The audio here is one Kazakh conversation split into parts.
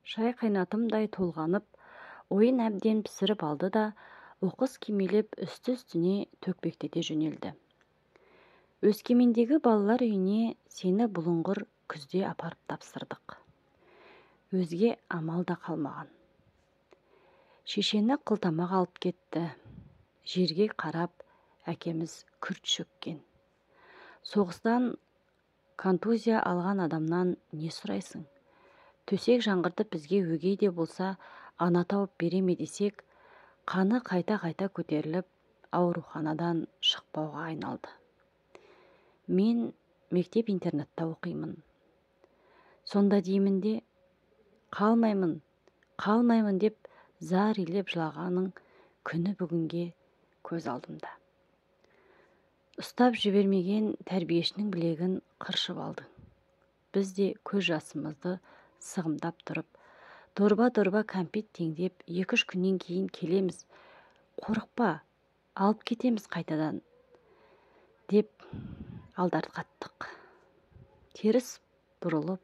Шай қайнатымдай толғанып, ойын әбден пісіріп алды да, оқыс кимелеп үсті-үстіне төкпектете жөнелді. Өскемендегі балалар үйіне сені бұлыңғыр күзде апарып тапсырдық. Өзге амал да қалмаған. Шешені қылтамақ алып кетті. Жерге қарап, әкеміз күрт шөккен. Соғыстан контузия алған адамнан не сұрайсың? Төсек жаңғыртып бізге өгей де болса ана тауып бере ме десек, қаны қайта-қайта көтеріліп, ауруханадан шықпауға айналды. Мен мектеп-интернатта оқимын. Сонда деймін де, қалмаймын деп зар илеп жылағаның күні бүгінге көз алдымда. Ұстап жібермеген тәрбиешінің білегін қыршып алдың. Біз де көз жасымызды сығымдап тұрып, дорба-дорба кәмпит теңдеп, 2-3 күннен кейін келеміз. Қорықпа, алып кетеміз қайтадан, деп алдарқаттық. Теріс бұрылып,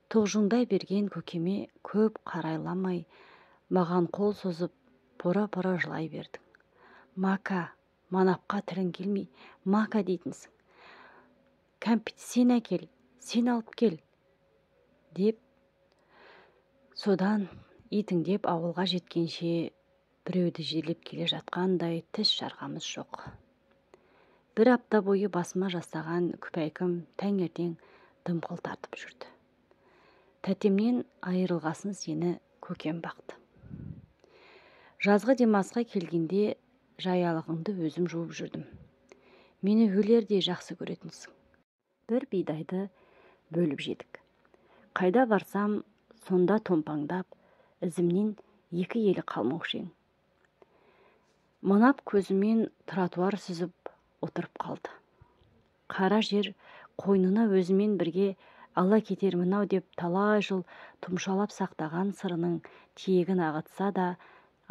тоғжыңдай берген көкеме көп қарайламай, маған қол созып, пора-пора жылай бердің. Мака, манапқа тілін келмей, мака дейтінсің. Кәмпит сен әкел, сен алып кел, деп. Содан итіңдеп ауылға жеткенше біреуді желеп келе жатқандай тіс жарғамыз жоқ. Бір апта бойы басыма жасаған күпәйкім таңертең дымқыл тартып жүрді. Тәтемнен айырылғасын сені көкем бақты. Жазғы демалысқа келгенде жаялығыңды өзім жуып жүрдім. Мені өлердей жақсы көретінсің. Бір бидайды бөліп жедік. Қайда барсам, сонда томпаңдап, ізімнен 2 елі қалмаушы ең. Манап көзімен тротуар сүзіп отырып қалды. Қара жер қойнына өзімен бірге ала кетермін-ау деп талай жыл тұмшалап сақтаған сырының тиегін ағытса да,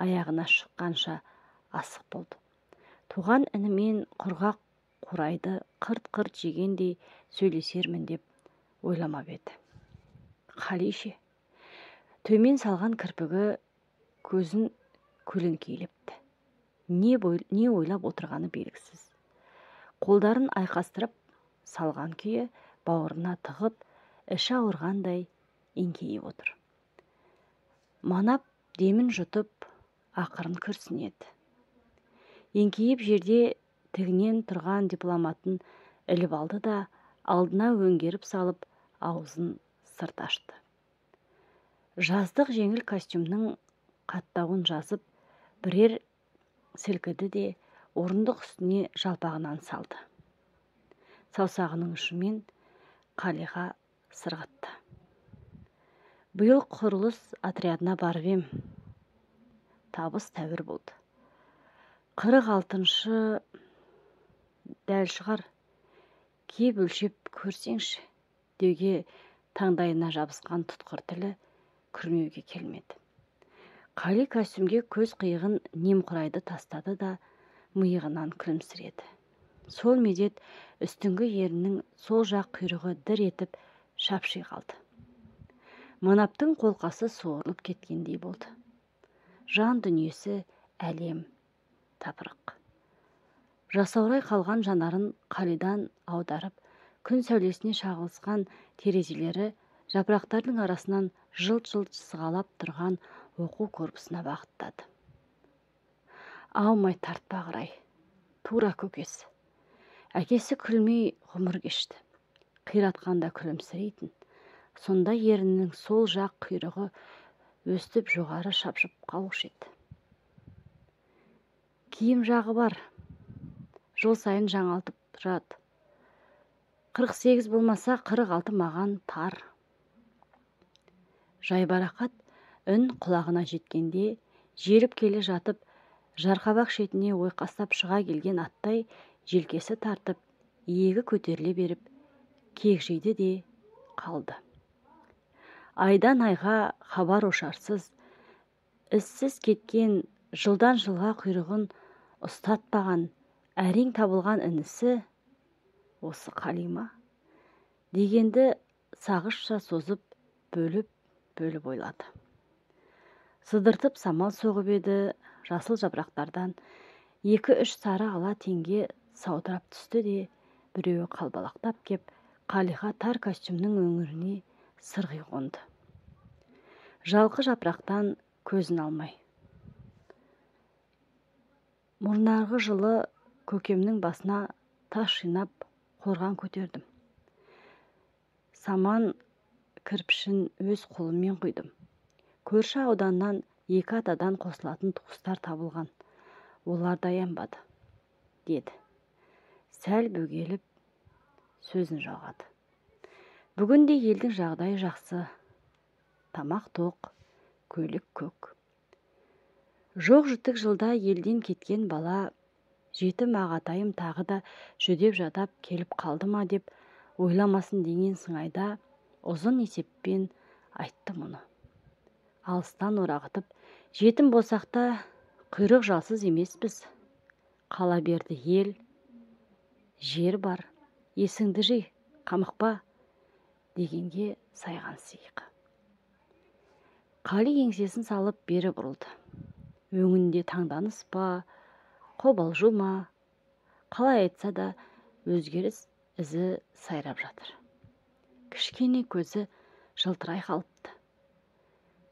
аяғына шыққанша асық болды. Туған інімен құрғақ қурайды қырт-қырт жегендей сөйлесермін деп ойламап еді. Қалише, төмен салған кірпігі көзін көлеңкейлепті. Не ойлап отырғаны белгісіз. Қолдарын айқастырып салған күйі бауырына тығып, іші ауырғандай еңкейіп отыр. Манап демін жұтып, ақырын күрсінеді. Еңкейіп жерде тігінен тұрған дипломатын іліп алды да, алдына өңгеріп салып, аузын сырт ашты. Жаздық жеңіл костюмның қаттауын жазып, бірер сілкіді де орындық үстіне жалпағынан салды. Саусағының ұшымен қалиға сырғытты. Биыл құрылыс отрядына барып ем. Табыс тәуір болды. 46-шы дәл шығар. Кеп өлшеп көрсеңші, деуге таңдайына жабысқан тұтқыр тілі күрмеуге келмеді. Қали костюмге көз қиығын немқұрайды тастады да миығынан күлімсіреді. Сол медет үстіңгі ерінің сол жақ құйрығы дір етіп шапши қалды. Манаптың қолқасы суырылып кеткендей болды. Жан дүниесі әлем тапырық. Жасаурай қалған жанарын Қалидан аударып, күн сәулесіне шағылысқан терезелері жапырақтардың арасынан жылт-жылт сығалап тұрған оқу корпусына бағыттады. Аумай тартпа қырай, тура көкесі. Әкесі күлмей ғұмыр кешті. Қиратқанда күлімсірейтін. Сонда ерінің сол жақ құйрығы өстіп жоғары шапшып қалушы еді. Киім жағы бар. Жыл сайын жаңалтып тұрады. 48 болмаса 46 маған тар. Жайбарақат үн құлағына жеткенде, желіп келе жатып, жарқабақ шетіне ойқастап шыға келген аттай желкесі тартып, иегі көтеріле беріп, кегжейді де қалды. Айдан айға хабар ошарсыз, ізсіз кеткен жылдан жылға құйрығын ұстатпаған, әрең табылған інісі осы Қалима дегенді сағызша созып бөліп бөліп ойлады. Сыдыртып самал соғып еді, жасыл жапырақтардан 2-3 сары ала теңге саудырап түсті де, біреуі қалбалақтап кеп, Қалиға тар костюмнің өңіріне сырғи қонды. Жалқы жапырақтан көзін алмай. Мұрнарғы жылы көкемнің басына тас жинап қорған көтердім. Саман кірпішін өз қолыммен құйдым. Көрші ауданнан 2 атадан қосылатын туыстар табылған. Олар да аянбады, деді. Сәл бөгеліп сөзін жалғады. Бүгінде елдің жағдайы жақсы. Тамақ тоқ, көйлек көк. Жоқ жітік жылда елден кеткен бала, жетім ағатайым тағы да жүдеп жадап келіп қалды ма деп ойламасын деген сыңайда ұзын есеппен айтты мұны. Алыстан орағытып, жетім болсақ та құйрық жалсыз емеспіз. Қала берді ел, жер бар, есіңді жи, қамықпа, дегенге сайған сиық. Қали еңсесін салып бері бұрылды. Өңінде таңданыс па, қобалжу ма, қалай айтса да өзгеріс ізі сайрап жатыр. Кішкене көзі жылтырай қалыпты.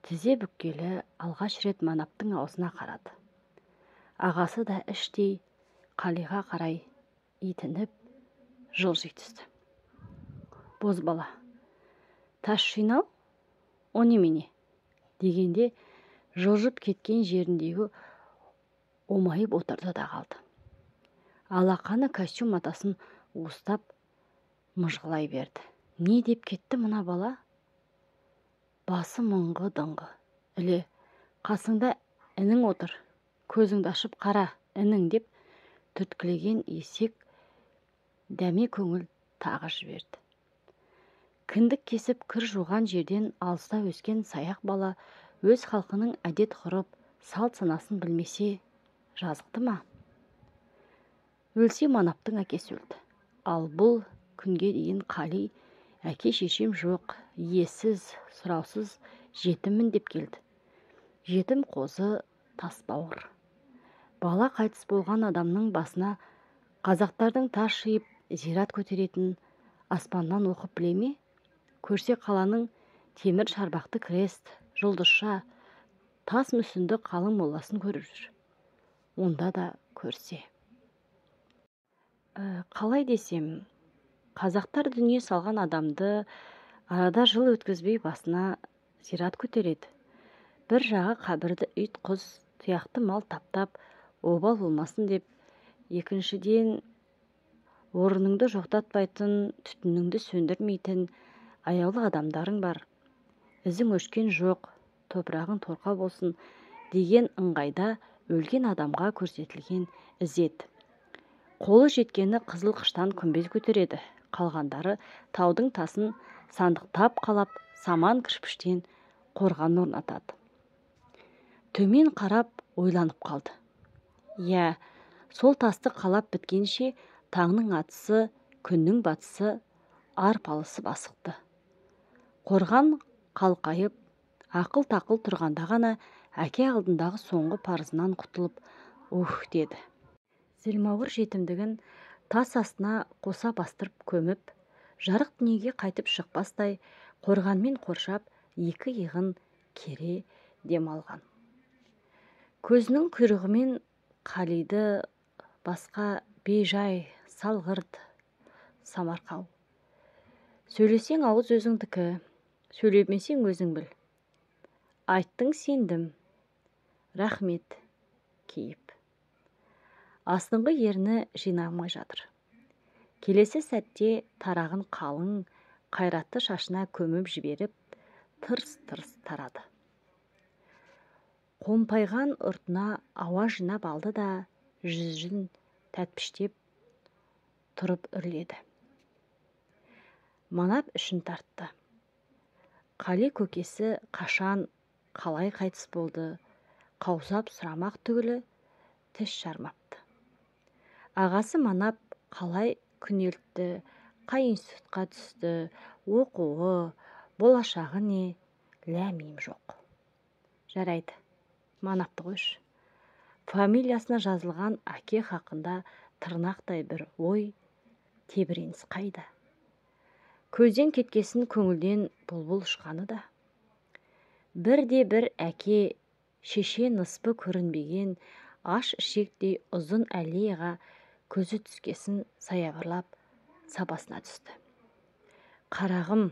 Тізе бүккелі алғаш рет Манаптың аузына қарады. Ағасы да іштей Қалиға қарай итініп жылжи түсті. Бозбала, тас жинау, о немене? Дегенде жылжып кеткен жеріндегі омайып отырды да қалды. Алақаны костюм матасын уыстап мыжғылай берді. Не деп кетті мына бала? Басы мұңғы дыңғы. Іле, қасыңда інің отыр. Көзіңді ашып қара, інің деп түрткілеген есек дәме көңіл тағы жіберді. Кіндік кесіп кір жуған жерден алыста өскен саяқ бала өз халқының әдет ғұрып, салт санасын білмесе жазықты ма? Өлсе Манаптың әкесі өлді. Ал бұл күнге дейін Қали әке шешем жоқ, иесіз, сұраусыз жетіммін деп келді. Жетім қозы тасбауыр. Бала қайтыс болған адамның басына қазақтардың тас жиып зират көтеретін аспаннан оқып біле ме? Көрсе қаланың темір шарбақты крест, жұлдызша, тас мүсінді қалың моласын көріп жүр. Онда да көрсе. Қалай десем, қазақтар дүние салған адамды арада жыл өткізбей басына зират көтереді. Бір жағы қабірді ит құз, тұяқты мал таптап, обал болмасын деп, екіншіден орныңды жоқтатпайтын, түтініңді сөндірмейтін аяулы адамдарың бар. Ізің өшкен жоқ, топырағың торқа болсын деген ыңғайда өлген адамға көрсетілген ізет. Қолы жеткені қызыл қыштан күмбез көтереді. Қалғандары таудың тасын сандықтап қалап, саман кірпіштен қорған орнатады. Төмен қарап ойланып қалды. Я, сол тасты қалап біткенше таңның атысы, күннің батысы, арпалысы басықты. Қорған қалқайып, ақыл-тақыл тұрғанда ғана әке алдындағы соңғы парызынан құтылып, деді. Зілмауыр жетімдігін тас астына қоса бастырып көміп, жарық дүниеге қайтып шықпастай қорғанмен қоршап, 2 иығын кере демалған. Көзінің құйрығымен Қалиды басқа бейжай, салғырт, самарқау. Сөйлесең ауыз өзіңдікі, сөйлемесең өзің біл. Айттың сендім, рахмет, кейіп. Астыңғы ерні жинамай жатыр. Келесі сәтте тарағын қалың, қайратты шашына көміп жіберіп, тырс-тырс тарады. Қомпайған ұртына ауа жинап алды да, жүзін тәтпіштеп тұрып үрледі. Манап ішін тартты. Қали көкесі қашан, қалай қайтыс болды, қаусап сұрамақ түгілі тіс жармапты. Ағасы Манап қалай күнелтті, қай институтқа түсті, оқуы, болашағы не, ләмим жоқ. Жарайды, манапты қойшы. Фамилиясына жазылған әке хақында тырнақтай бір ой, тебіреніс қайда. Көзден кеткесін көңілден бұлбұл ұшқаны да. Бірде-бір әке, шеше ныспы көрінбеген аш ішектей ұзын аллеяға көзі түскесін саябырлап сабасына түсті. Қарағым,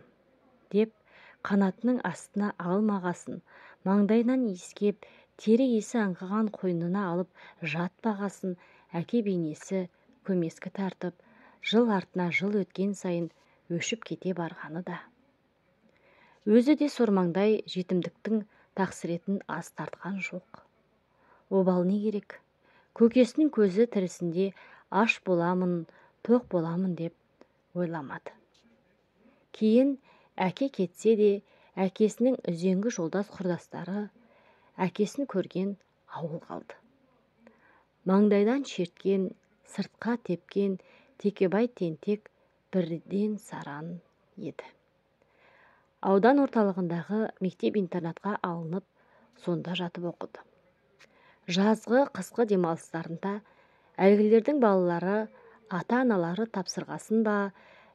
деп қанатының астына алмағасын, маңдайынан иіскеп, тері иісі аңқыған қойнына алып жатпағасын, әке бейнесі көмескі тартып, жыл артына жыл өткен сайын өшіп кете барғаны да. Өзі де сормаңдай жетімдіктің тақсіретін аз тартқан жоқ. Обал не керек? Көкесінің көзі тірісінде аш боламын, тоқ боламын деп ойламады. Кейін әке кетсе де, әкесінің үзеңгі жолдас құрдастары, әкесін көрген ауыл қалды. Маңдайдан шерткен, сыртқа тепкен Текебай тентек бірден саран еді. Аудан орталығындағы мектеп-интернатқа алынып, сонда жатып оқыды. Жазғы, қысқы демалыстарында әлгілердің балалары, ата-аналары тапсырғасын ба,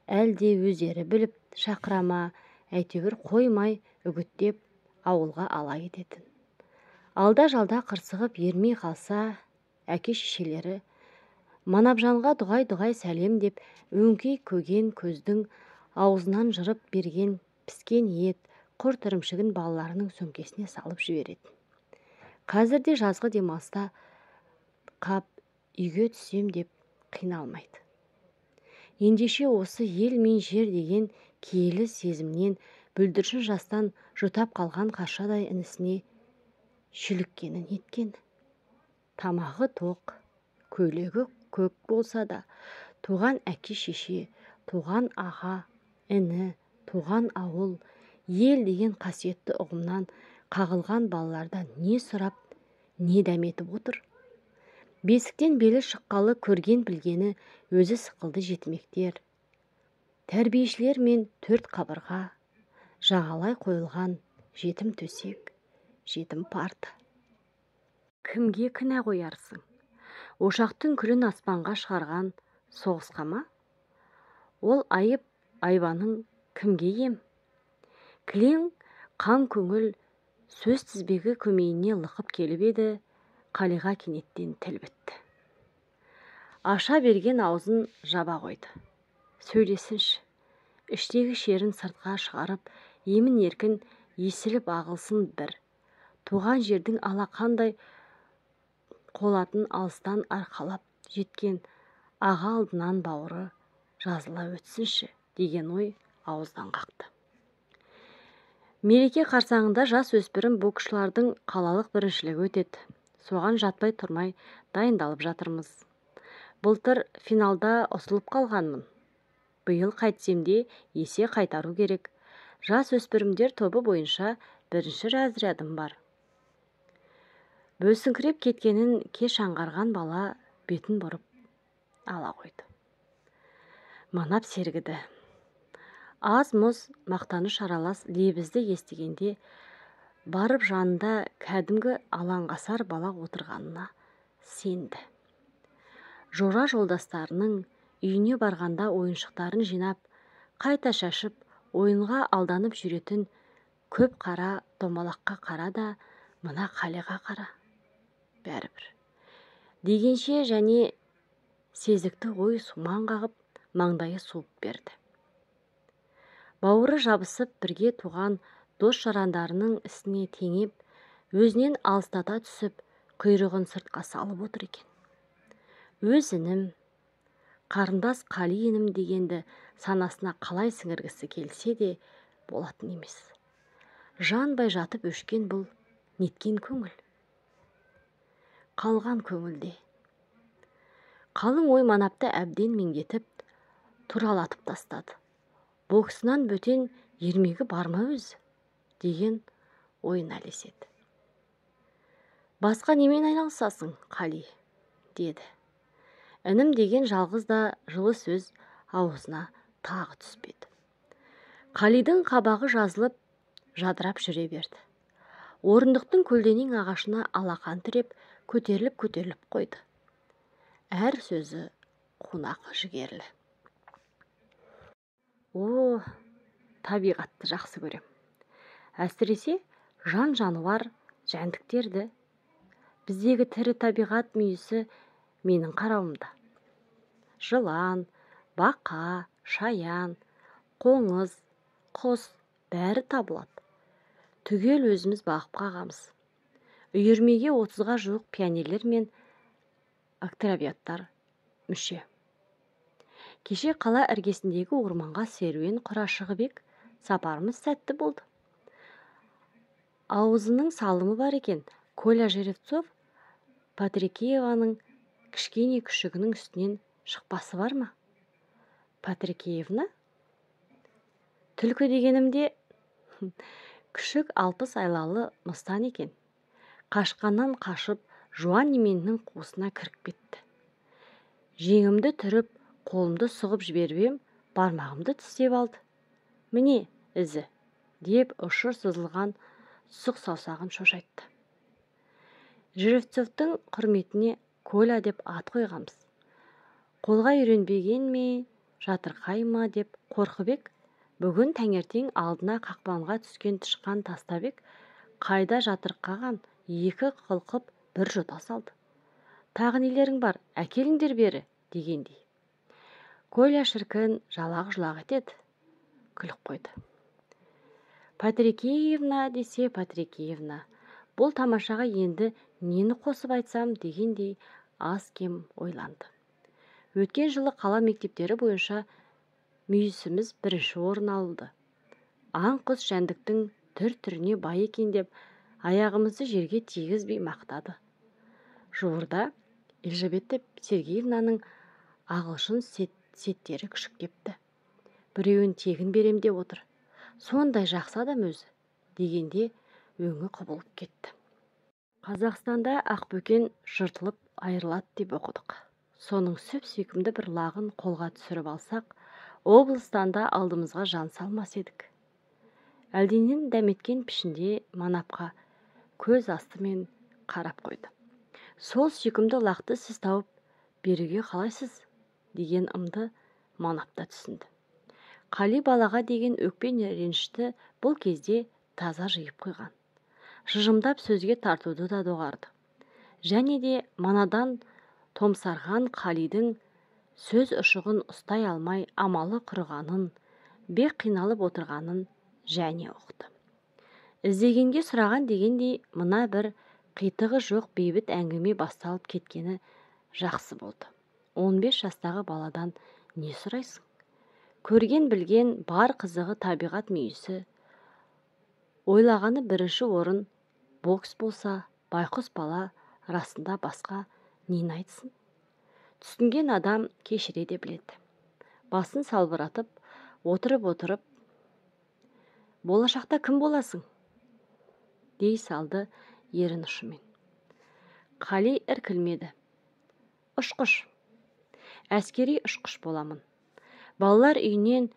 әлде өздері біліп шақырама, әйтеуір қоймай үгіттеп ауылға ала кететін. Алда-жалда қырсығып ермей қалса, әке-шешелері Манапжанға дұғай сәлем деп өңкей көген көздің аузынан жырып берген піскен ет, құрт ірімшігін балаларының сөмкесіне салып жіберетін. Қазірде жазғы демалыста қап үйге түсем деп қиналмайды. Ендеше осы ел мен жер деген киелі сезімнен бүлдіршін жастан жұтап қалған қаршадай інісіне шүліккені неткен. Тамағы тоқ, көйлегі көк болса да, туған әке-шеше, туған аға, іні, туған ауыл, ел деген қасиетті ұғымнан қағылған балалардан не сұрап, не дәметіп отыр? Бесіктен белі шыққалы көрген білгені өзі сықылды жетімектер, тәрбиешілер мен төрт қабырға, жағалай қойылған жетім төсек, жетім парта. Кімге кінә қоярсың? Ошақтың күлін аспанға шығарған соғысқа ма? Ол айып айбаның кімге ем? Кілең қан көңіл сөз тізбегі көмейіне лықып келіп еді, Қалиға кенеттен тіл бітті. Аша берген аузын жаба қойды. Сөйлесінші, іштегі шерін сыртқа шығарып, емін еркін есіліп ағылсын бір. Туған жердің алақандай қолатын алыстан арқалап жеткен аға алдынан бауыры жазыла өтсінші, деген ой ауыздан қақты. Мереке қарсаңында жас өспірім боксшылардың қалалық біріншілігі өтеді. Соған жатпай тұрмай дайындалып жатырмыз. Былтыр финалда ұсылып қалғанмын. Биыл қайтсемде есе қайтару керек. Жас өспірімдер тобы бойынша бірінші разрядым бар. Бөсіңкіреп кеткенін кеш аңғарған бала бетін бұрып ала қойды. Манап сергіді. Аз мұз мақтаныш аралас лебізді естігенде барып жанында кәдімгі алаңғасар бала отырғанына сенді. Жора жолдастарының үйіне барғанда ойыншықтарын жинап, қайта шашып, ойынға алданып жүретін көп қара домалаққа қара да, мына Қалиға қара. Бәрібір. Дегенше және сезікті ой сумаң қағып, маңдайы суып берді. Бауыры жабысып бірге туған дос жарандарының ісіне теңеп, өзінен алыстата түсіп, құйрығын сыртқа салып отыр екен. Өз інім, қарындас Қали інім дегенді санасына қалай сіңіргісі келсе де болатын емес. Жанбай жатып өшкен бұл неткен көңіл? Қалған көңілде. Қалың ой манапты әбден меңдетіп, туралатып тастады. Боксынан бөтен ермегі бар ма өзі? Деген ойын әлеседі. Басқа немен айналысасың, Қали? Деді. Інім деген жалғыз да жылы сөз аузына тағы түспеді. Қалидың қабағы жазылып, жадырап жүре берді. Орындықтың көлденең ағашына алақан тіреп, көтеріліп қойды. Әр сөзі қунақ жігерлі. О, табиғатты жақсы көрем. Әсіресе жан-жануар, жәндіктерді. Біздегі тірі табиғат мүйісі менің қарауымда. Жылан, бақа, шаян, қоңыз, құс бәрі табылады. Түгел өзіміз бағып қағамыз. Үйірмеге 30-ға жуық пионерлер мен акробаттар мүше. Кеше қала іргесіндегі орманға серуен құра шығып ек, сапарымыз сәтті болды. Аузының салымы бар екен. Коля Жеребцов Патрикееваның кішкене күшігінің үстінен шықпасы бар ма? Патрикеевна? Түлкі дегенімде күшік 60 айлалы мыстан екен. Қашқаннан қашып, жуан неменнің қуысына кіріп кетті. Жеңімді түріп, қолымды сұғып жіберіп, бармағымды тістеп алды. Міне, ізі, деп ұшыр сызылған сұқ саусағын шошайтты. Жеребцовтың құрметіне Коля деп ат қойғамыз. Қолға үйренбеген ме, жатырқай ма деп қорқып ек, бүгін таңертең алдына қақпанға түскен тышқан тастап ек, қайда жатырқаған екі қылқып бір жота салды. Тағы нелерің бар, әкеліңдер бері, дегендей. Коля шіркін жалақ-жұлақ етеді, күліп қойды. Патрикеевна десе Патрикеевна, бұл тамашаға енді нені қосып айтсам дегендей аз кем ойланды. Өткен жылы қала мектептері бойынша мүйісіміз бірінші орын алды. Аң құс жәндіктің түр-түріне бай екен деп, аяғымызды жерге тигізбей мақтады. Жуырда Елжбета Сергеевнаның ағылшын сеттері күшіктепті. Біреуін тегін берем деп отыр. Сондай жақсы адам өзі, дегенде өңі құбылып кетті. Қазақстанда ақбөкен жыртылып айырылады деп оқыдық. Соның сүп-сүйкімді бір лағын қолға түсіріп алсақ, облыстан да алдымызға жан салмас едік. Әлденен дәметкен пішінде манапқа көз астымен қарап қойды. Сол сүйкімді лақты сіз тауып беруге қалайсыз? Деген ымды манапта түсінді. Қали балаға деген өкпен ренішті бұл кезде таза жиып қойған. Жыжымдап сөзге тартуды да доғарды. Және де манадан томсарған Қалидың сөз ұшығын ұстай алмай амалы құрығанын, бек қиналып отырғанын және ұқты. Іздегенге сұраған дегендей мына бір қитығы жоқ бейбіт әңгіме басталып кеткені жақсы болды. 15 жастағы баладан не сұрайсың? Көрген білген бар қызығы табиғат мүйісі. Ойлағаны бірінші орын бокс болса, байқұс бала расында басқа нені айтсын? Түсінген адам кешіре де біледі. Басын салбыратып, отырып, болашақта кім боласың? Дей салды ерін ұшымен. Қали іркілмеді. Ұшқыш. Әскери ұшқыш боламын. Балалар үйінен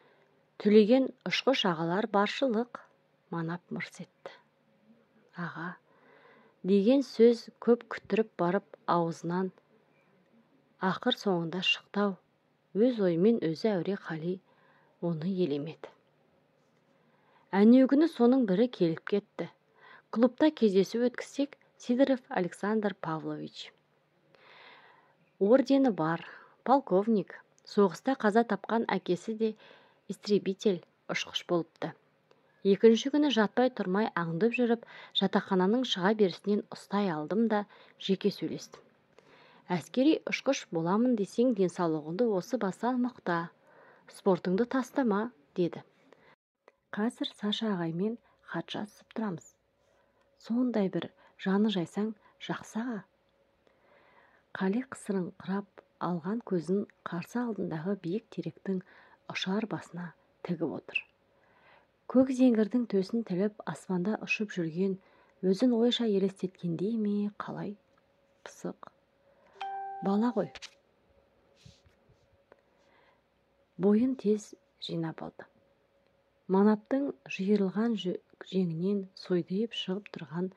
түлеген ұшқыш ағалар баршылық. Манап мырс етті. Аға, деген сөз көп күттіріп барып аузынан ақыр соңында шықтау. Өз оймен өзі әуре Қали оны елемеді. Әнеугүні соның бірі келіп кетті. Клубта кездесу өткізсек, Сидоров Александр Павлович. Ордені бар, полковник. Соғыста қаза тапқан әкесі де истребитель ұшқыш болыпты. Екінші күні жатпай тұрмай аңдып жүріп, жатақхананың шыға берісінен ұстай алдым да жеке сөйлестім. Әскери ұшқыш боламын десең, денсаулығыңды осы бастан мықта, спортыңды тастама, деді. Қазір Саша ағаймен хат жазысып тұрамыз. Сондай бір жаны жайсаң жақсы аға. Қали қысырыңқырап алған көзін қарсы алдындағы биік теректің ұшар басына тігіп отыр. Көк зеңгірдің төсін тіліп аспанда ұшып жүрген өзін ойша елестеткендей ме қалай? Пысық. Бала ғой. Бойын тез жинап алды. Манаптың жиырылған жеңінен сойдиып шығып тұрған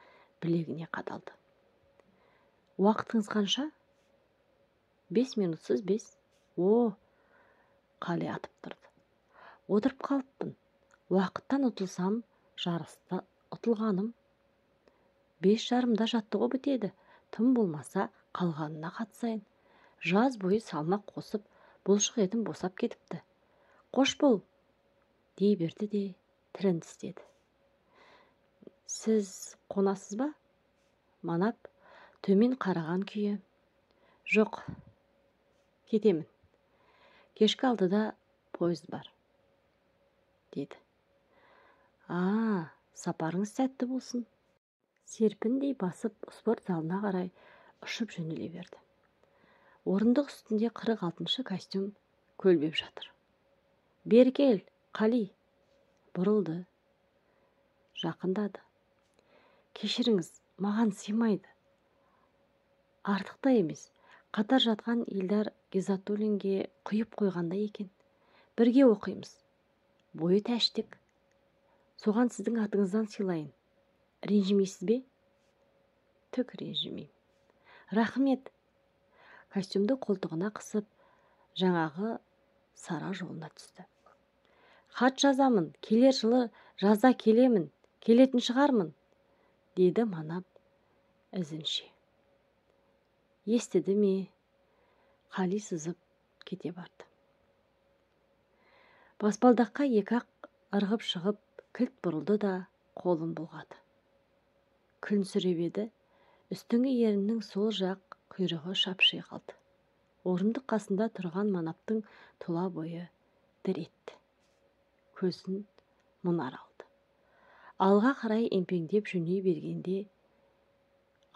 білегіне қадалды. Уақытыңыз қанша? 5 минутсыз 5. Қали атып тұрды. Отырып қалыппын. Уақыттан ұтылсам, жарыста ұтылғаным. 5:30-да жаттығу бітеді. Тым болмаса қалғанына қатысайын. Жаз бойы салмақ қосып, бұлшық етім босап кетіпті. Қош бол, дей берді де тірін тістеді. Сіз қонасыз ба? Манап төмен қараған күйі. Жоқ, кетемін. Кешкі 6-да пойыз бар, деді. Сапарыңыз сәтті болсын. Серпіндей басып спорт залына қарай ұшып жөнеле берді. Орындық үстінде 46-шы костюм көлбеп жатыр. Бері кел, Қали. Бұрылды. Жақындады. Кешіріңіз, маған сыймайды. Артық та емес. Қатар жатқан Илдар Гизатуллинге құйып қойғанда екен. Бірге оқимыз. Бойы тәштік. Соған сіздің атыңыздан сыйлайын. Ренжімейсіз бе? Түк ренжімеймін. Рахмет. Костюмды қолтығына қысып, жаңағы сара жолына түсті. Хат жазамын, келер жылы жазда келемін, келетін шығармын, деді Манап ізінше. Естіді ме? Қали сызып кете барды. Баспалдаққа екі-ақ ырғып шығып, кілт бұрылды да қолын бұлғады. Күлімсіреп еді, үстіңгі еріннің сол жақ құйрығы шапши қалды. Орындық қасында тұрған Манаптың тұла бойы дір етті. Көзін мұнар алды. Алға қарай емпеңдеп жөней бергенде,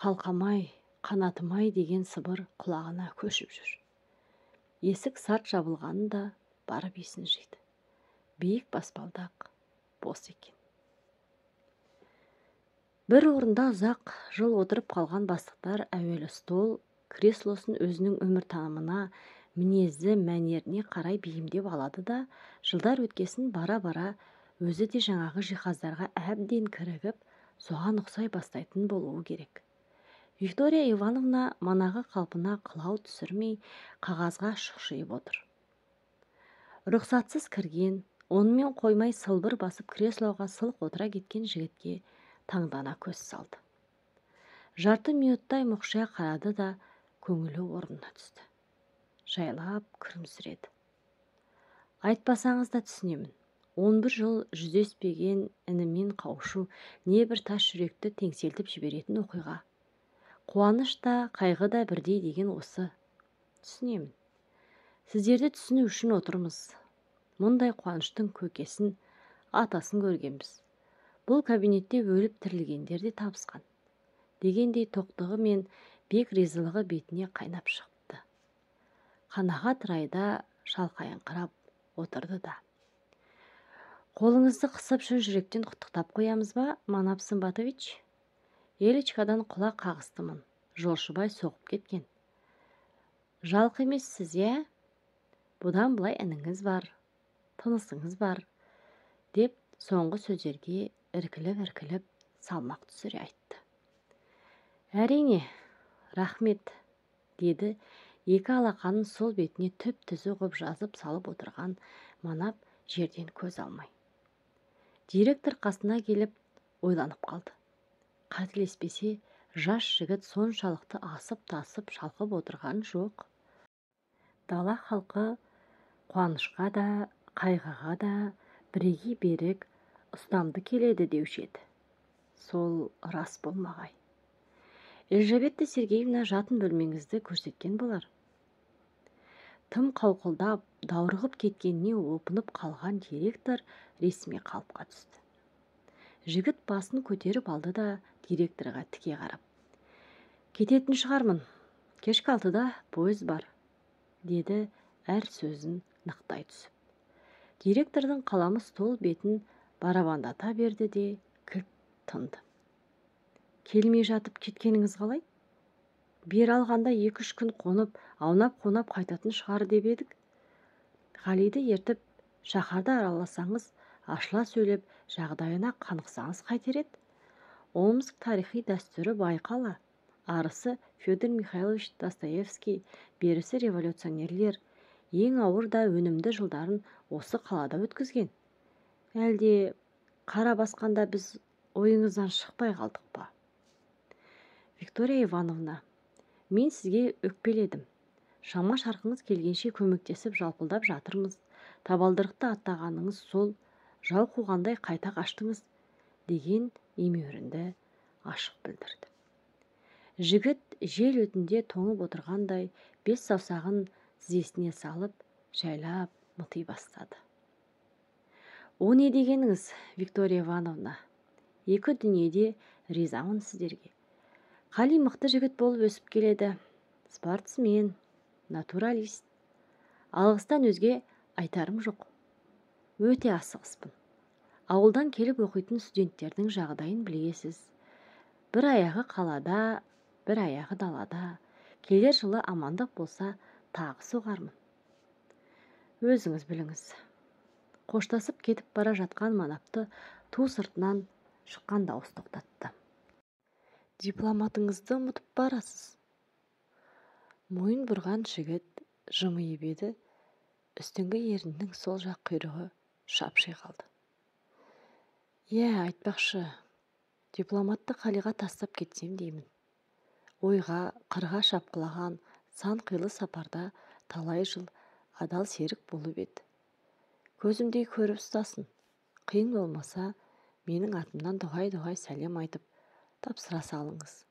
қалқамай, қанатымай деген сыбыр құлағына көшіп жүр. Есік сарт жабылғанында барып есін жиды. Биік баспалдақ бос екен. Бір орында ұзақ жыл отырып қалған бастықтар әуелі стол, креслосын өзінің өміртанымына, мінезі, мәнеріне қарай бейімдеп алады да, жылдар өткесін бара-бара өзі де жаңағы жиһаздарға әбден кірігіп, соған ұқсай бастайтын болуы керек. Виктория Ивановна манағы қалпына қылау түсірмей, қағазға шұқшиып отыр. Рұқсатсыз кірген, онымен қоймай сылбыр басып креслоға сылқ отыра кеткен жігітке таңдана көз салды. Жарты минуттай мұқшия қарады да көңілі орнына түсті. Жайлап күлімсіреді. Айтпасаңыз да түсінемін. 11 жыл жүздеспеген інімен қауышу небір тас жүректі теңселтіп жіберетін оқиға. Қуаныш та, қайғы да бірдей деген осы. Түсінемін. Сіздерді түсіну үшін отырмыз. Мұндай қуаныштың көкесін, атасын көргенбіз. Бұл кабинетте өліп тірілгендер де табысқан. Дегендей тоқтығы мен бек ризалығы бетіне қайнап шықты. Қанағат райда шалқайыңқырап отырды да. Қолыңызды қысып шын жүректен құттықтап қоямыз ба, Манап Сымбатович? Елечкадан құлақ қағыстымын. Жолшыбай соғып кеткен. Жалқы емессіз, иә? Бұдан былай ініңіз бар, тынысыңыз бар, деп соңғы сөздерге іркіліп салмақ түсіре айтты. Әрине, рахмет, деді екі алақанын сол бетіне түп-түзу ғып жазып салып отырған Манап жерден көз алмай. Директор қасына келіп ойланып қалды. Қателеспесе, жас жігіт соншалықты асып-тасып шалқып отырған жоқ. Дала халқы қуанышқа да, қайғыға да бірегей берік, ұстамды келеді деуші еді. Сол рас болмағай. Елжабетті Сергеевна жатын бөлмеңізді көрсеткен болар. Тым қауқылдап, даурығып кеткеніне опынып қалған директор ресми қалыпқа түсті. Жігіт басын көтеріп алды да директорға тіке қарап. Кететін шығармын, кешкі 6-да пойыз бар, деді әр сөзін нықтай түсіп. Директордың қаламы стол бетін барабандата берді де кілт тынды. Келмей жатып кеткеніңіз қалай? Бер алғанда 2-3 күн қонып, аунап-қонап қайтатын шығар деп едік. Қалиді ертіп, шаһарда араласаңыз, ашыла сөйлеп жағдайына қанықсаңыз қайтер еді? Омск тарихи дәстүрі байқала. Арысы Федор Михайлович Достоевский, берісі революционерлер ең ауыр да өнімді жылдарын осы қалада өткізген. Әлде қара басқанда біз ойыңыздан шықпай қалдық па? Виктория Ивановна, мен сізге өкпеледім. Шама шарқыңыз келгенше көмектесіп жалпылдап жатырмыз. Табалдырықты аттағаныңыз сол, жау қуғандай қайта қаштыңыз, деген емеурінді ашық білдірді. Жігіт жел өтінде тоңып отырғандай бес саусағын тізесіне салып, жайлап мыти бастады. О не дегеніңіз, Виктория Ивановна? Екі дүниеде ризамын сіздерге. Қали мықты жігіт болып өсіп келеді. Спортсмен, натуралист. Алғыстан өзге айтарым жоқ. Өте асығыспын. Ауылдан келіп оқитын студенттердің жағдайын білесіз. Бір аяғы қалада, бір аяғы далада. Келер жылы амандық болса, тағы соғармын. Өзіңіз біліңіз. Қоштасып кетіп бара жатқан Манапты ту сыртынан шыққан дауыс тоқтатты. Дипломатыңызды ұмытып барасыз. Мойын бұрған жігіт жымиып еді, үстіңгі еріннің сол жақ құйрығы шапши қалды. Айтпақшы, дипломатты Қалиға тастап кетсем деймін. Ойға, қырға шапқылаған сан қилы сапарда талай жыл адал серік болып еді. Көзімдей көріп ұстасын. Қиын болмаса, менің атымнан дұғай сәлем айтып, тапсыра салыңыз.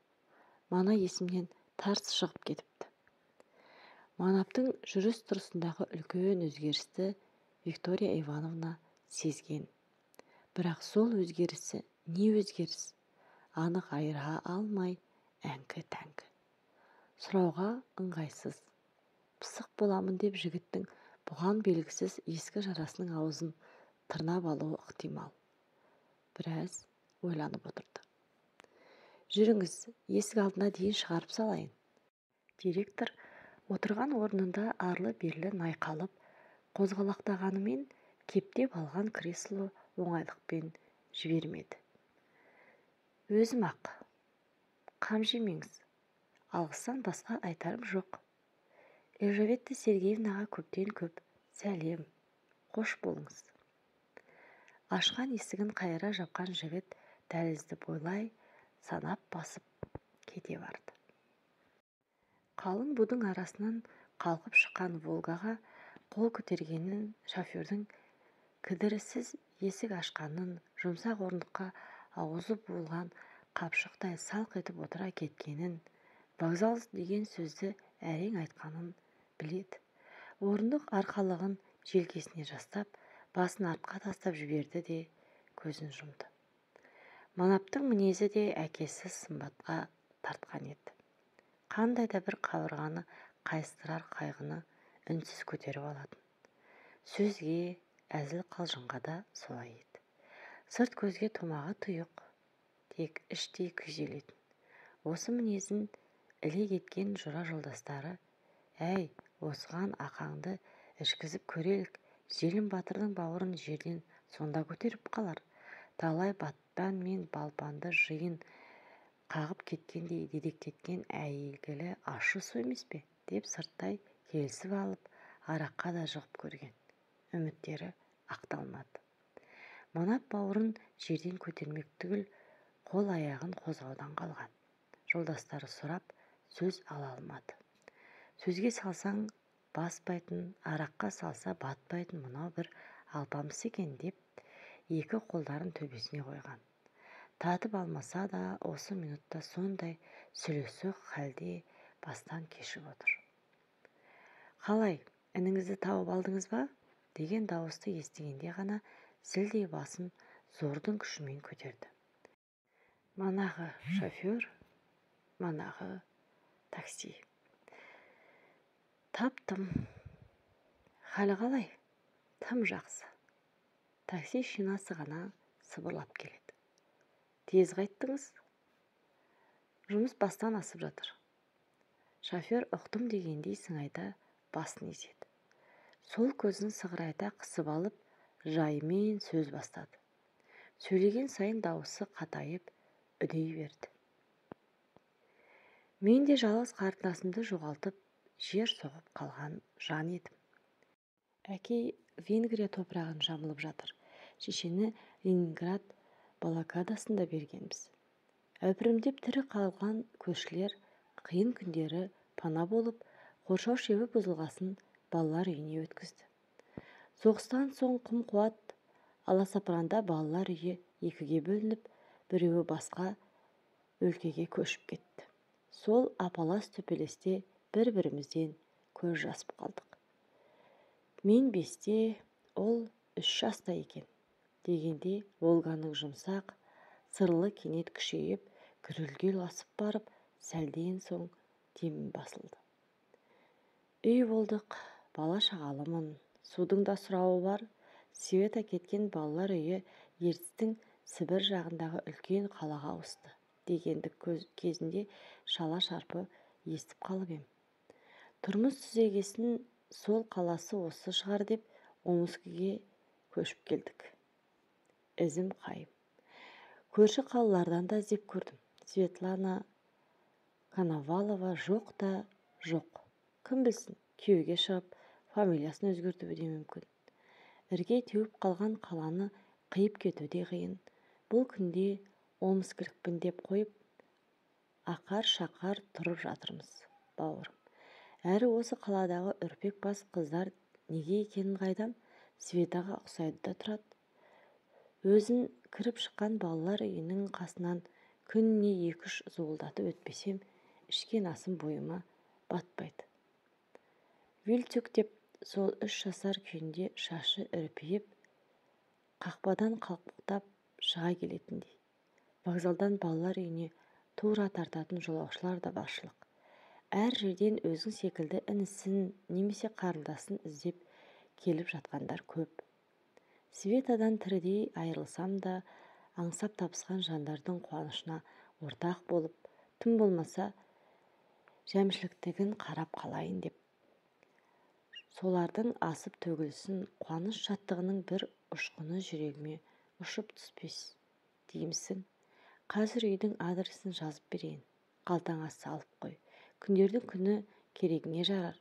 Мана есімнен тарс шығып кетіпті. Манаптың жүріс тұрысындағы үлкен өзгерісті Виктория Ивановна сезген. Бірақ сол өзгерісі не өзгеріс? Анық айыра алмай әңкі-тәңкі. Сұрауға ыңғайсыз. Пысық боламын деп жігіттің бұған белгісіз ескі жарасының аузын тырнап алуы ықтимал. Біраз ойланып отырды. Жүріңіз, есік алдына дейін шығарып салайын. Директор отырған орнында арлы-берлі найқалып, қозғалақтағанымен кептеп алған кресло оңайлықпен жібермеді. Өзім ақ. Қам жемеңіз. Алғыстан басқа айтарым жоқ. Елжаветта Сергеевнаға көптен көп сәлем. Қош болыңыз. Ашқан есігін қайыра жапқан жігіт дәлізді бойлай санап басып кете барды. Қалың будың арасынан қалқып шыққан Волгаға қол көтергенін, шофердің кідіріссіз есік ашқанын, жұмсақ орындыққа аузы буылған қапшықтай салық етіп отыра кеткенін, вокзал деген сөзді әрең айтқанын біледі. Орындық арқалығын желкесіне жастап, басын артқа тастап жіберді де көзін жұмды. Манаптың мінезі де әкесі сымбатқа тартқан еді. Қандай да бір қабырғаны қайыстырар қайғыны үнсіз көтеріп алатын. Сөзге, әзіл қалжыңға да солай еді. Сырт көзге томаға тұйық, тек іштей күйзелетін. Осы мінезін іле кеткен жора жолдастары, әй, осыған ақаңды ішкізіп көрелік, Желім батырдың бауырын жерден сонда көтеріп қалар. Талай батпан мен балпанды жиын қағып кеткендей дедектеткен әйгілі ащы су емес пе, деп сырттай келісіп алып, араққа да жығып көрген. Үміттері ақталмады. Манап бауырын жерден көтермек түгіл, қол аяғын қозғаудан қалған. Жолдастары сұрап, сөз ала алмады. Сөзге салсаң баспайтын, араққа салса батпайтын мынау бір алпамыс екен деп, екі қолдарын төбесіне қойған. Татып алмаса да осы минутта сондай сүлесоқ халде бастан кешіп отыр. Қалай, ініңізді тауып алдыңыз ба? Деген дауысты естігенде ғана зілдей басын зордың күшімен көтерді. Манағы шофер, манағы такси. Таптым. Халі қалай? Тым жақсы. Такси шинасы ғана сыбырлап келеді. Тез қайттыңыз? Жұмыс бастан асып жатыр. Шофер ұқтым дегендей сыңайда басын изеді. Сол көзін сығырайта қысып алып, жайымен сөз бастады. Сөйлеген сайын дауысы қатайып, үдей берді. Мен де жалғыз қарындасымды жоғалтып, жер соғып қалған жан едім. Әкей Венгрия топырағын жамылып жатыр. Шешені Ленинград блокадасында бергенбіз. Әупірімдеп тірі қалған көршілер қиын күндері пана болып, қоршау шебі бұзылғасын балалар үйіне өткізді. Соғыстан соң қым қуат аласапыранда балалар үйі екіге бөлініп, біреуі басқа өлкеге көшіп кетті. Сол апалас төпелесте бір-бірімізден көз жасып қалдық. Мен 5-те, ол 3 жаста екен. Дегенде Волганың жұмсақ, сырлы кенет күшейіп, гүрілге ұласып барып, сәлден соң демім басылды. Үй болдық, бала шағалымын, судың да сұрауы бар. Света кеткен балалар үйі Ертістің Сібір жағындағы үлкен қалаға ауысты дегенді кезінде шала шарпы естіп қалып ем. Тұрмыс түзегесін сол қаласы осы шығар деп Омскіге көшіп келдік. Ізім қайым. Көрші қалалардан да іздеп көрдім. Светлана Коновалова жоқ та жоқ. Кім білсін, күйеуге шығып, фамилиясын өзгертуі де мүмкін. Ірге теуіп қалған қаланы қиып кету де қиын. Бұл күнде Омскілікпін деп қойып, ақар-шақар тұрып жатырмыз, бауырым. Әрі осы қаладағы үрпек бас қыздар неге екенін қайдам, Светаға ұқсайды да тұрады. Өзін кіріп шыққан балалар үйінің қасынан күніне 2-3 зуылдатып өтпесем, ішкен асым бойыма батпайды. Вильцук деп сол 3 жасар күйінде шашы үрпиіп, қақпадан қалықтап шыға келетіндей. Вокзалдан балалар үйіне тура тартатын жолаушылар да баршылық. Әр жерден өзің секілді інісін немесе қарындасын іздеп келіп жатқандар көп. Светадан тірідей айырылсам да, аңсап табысқан жандардың қуанышына ортақ болып, тым болмаса жәмшіліктігін қарап қалайын деп. Солардың асып төгілсін, қуаныш шаттығының бір ұшқыны жүрегіме ұшып түспес деймісің. Қазір үйдің адресін жазып берейін. Қалтаңа салып қой. Күндердің күні керегіңе жарар.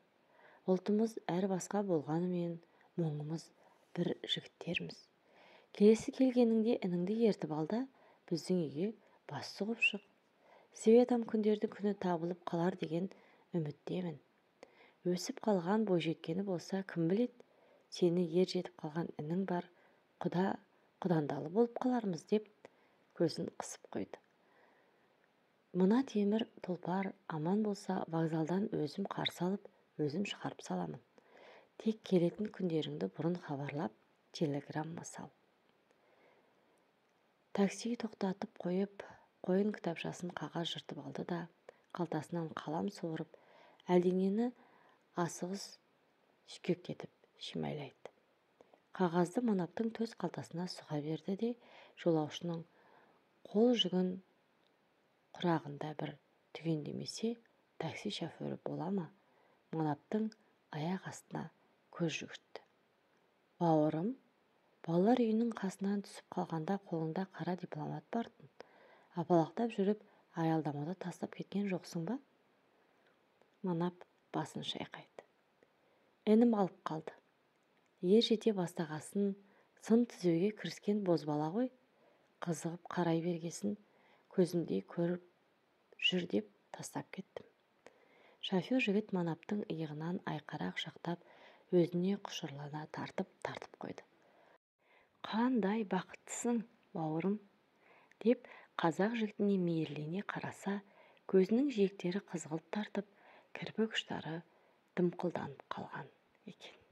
Ұлтымыз әр басқа болғанымен, мұңымыз бір жігіттерміз. Келесі келгеніңде ініңді ертіп алда, біздің үйге бас сұғып шық. Светам күндердің күні табылып қалар деген үміттемін. Өсіп қалған бойжеткені болса, кім білет, сені ер жетіп қалған інің бар, құдандалы болып қалармыз деп көзін қысып қойды. Мына темір тұлпар аман болса, вокзалдан өзім қарсы алып, өзім шығарып саламын. Тек келетін күндеріңді бұрын хабарлап, телеграмма сал. Такси тоқтатып қойып, қойын кітапшасын қағаз жыртып алды да, қалтасынан қалам суырып, әлденені асығыс шүкектетіп шимайлайды. Қағазды манаптың төс қалтасына сұға берді де, жолаушының қол жүгін құрағында бір түгендемесе, такси шофері бола ма? Манаптың аяқ астына көз жүгіртті. Бауырым, балалар үйінің қасынан түсіп қалғанда қолыңда қара дипломат бартын. Апалақтап жүріп, аялдамада тастап кеткен жоқсың ба? Манап басын шайқайды. Інім алып қалды. Ер жете бастағасын сын түзеуге кіріскен бозбала ғой. Қызығып қарай бергесін, көзімдей көріп жүр деп тастап кеттім. Шофер жігіт манаптың иығынан айқара құшақтап, өзіне құшырлана тартып қойды. Қандай бақыттысың, бауырым, деп қазақ жігітіне мейірлене қараса, көзінің жиектері қызғылт тартып, кірпік ұштары дымқылданып қалған екен.